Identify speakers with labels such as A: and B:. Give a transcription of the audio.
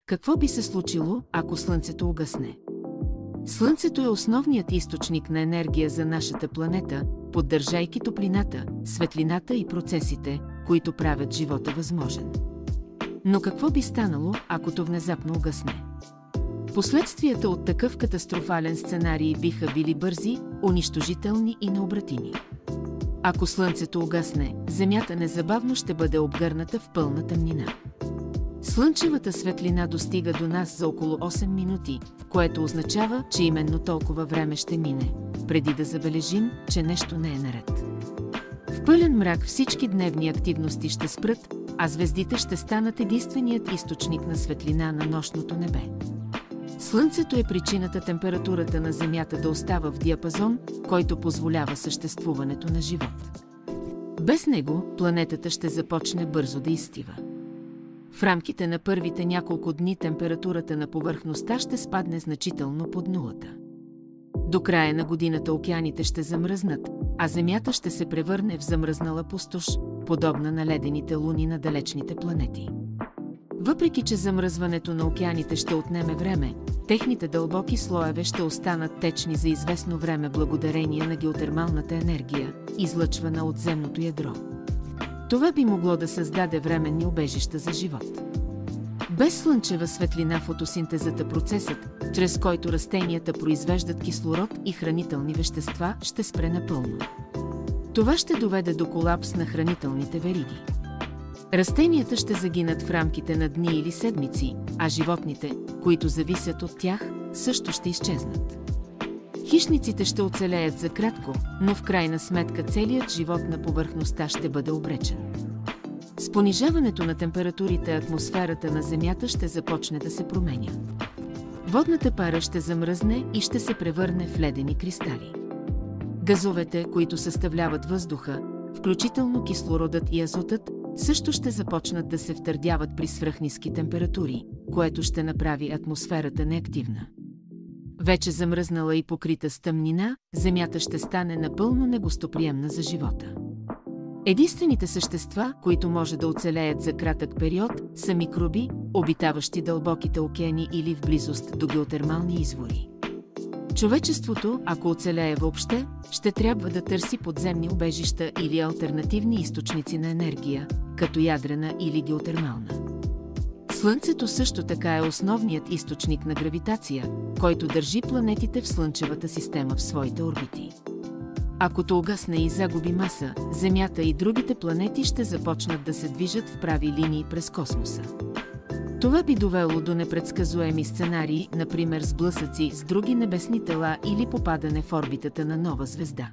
A: Какво би се случило, ако Слънцето угасне? Слънцето е основният източник на енергия за нашата планета, поддържайки топлината, светлината и процесите, които правят живота възможен. Но какво би станало, ако то внезапно угасне? Последствията от такъв катастрофален сценарий биха били бързи, унищожителни и необратими. Ако Слънцето угасне, Земята незабавно ще бъде обгърната в пълна тъмнина. Слънчевата светлина достига до нас за около 8 минути, което означава, че именно толкова време ще мине, преди да забележим, че нещо не е наред. В пълен мрак всички дневни активности ще спрат, а звездите ще станат единственият източник на светлина на нощното небе. Слънцето е причината температурата на Земята да остава в диапазон, който позволява съществуването на живот. Без него планетата ще започне бързо да изстива. В рамките на първите няколко дни температурата на повърхността ще спадне значително под нулата. До края на годината океаните ще замръзнат, а Земята ще се превърне в замръзнала пустош, подобна на ледените луни на далечните планети. Въпреки че замръзването на океаните ще отнеме време, техните дълбоки слоеве ще останат течни за известно време благодарение на геотермалната енергия, излъчвана от земното ядро. Това би могло да създаде временни убежища за живот. Без слънчева светлина фотосинтезата, процесът, чрез който растенията произвеждат кислород и хранителни вещества, ще спре напълно. Това ще доведе до колапс на хранителните вериги. Растенията ще загинат в рамките на дни или седмици, а животните, които зависят от тях, също ще изчезнат. Хищниците ще оцелеят за кратко, но в крайна сметка целият живот на повърхността ще бъде обречен. С понижаването на температурите атмосферата на Земята ще започне да се променя. Водната пара ще замръзне и ще се превърне в ледени кристали. Газовете, които съставляват въздуха, включително кислородът и азотът, също ще започнат да се втвърдяват при свръхниски температури, което ще направи атмосферата неактивна. Вече замръзнала и покрита с тъмнина, Земята ще стане напълно негостоприемна за живота. Единствените същества, които може да оцелеят за кратък период, са микроби, обитаващи дълбоките океани или в близост до геотермални извори. Човечеството, ако оцелее въобще, ще трябва да търси подземни убежища или алтернативни източници на енергия, като ядрена или геотермална. Слънцето също така е основният източник на гравитация, който държи планетите в Слънчевата система в своите орбити. Ако то угасне и загуби маса, Земята и другите планети ще започнат да се движат в прави линии през космоса. Това би довело до непредсказуеми сценарии, например сблъсъци с други небесни тела или попадане в орбитата на нова звезда.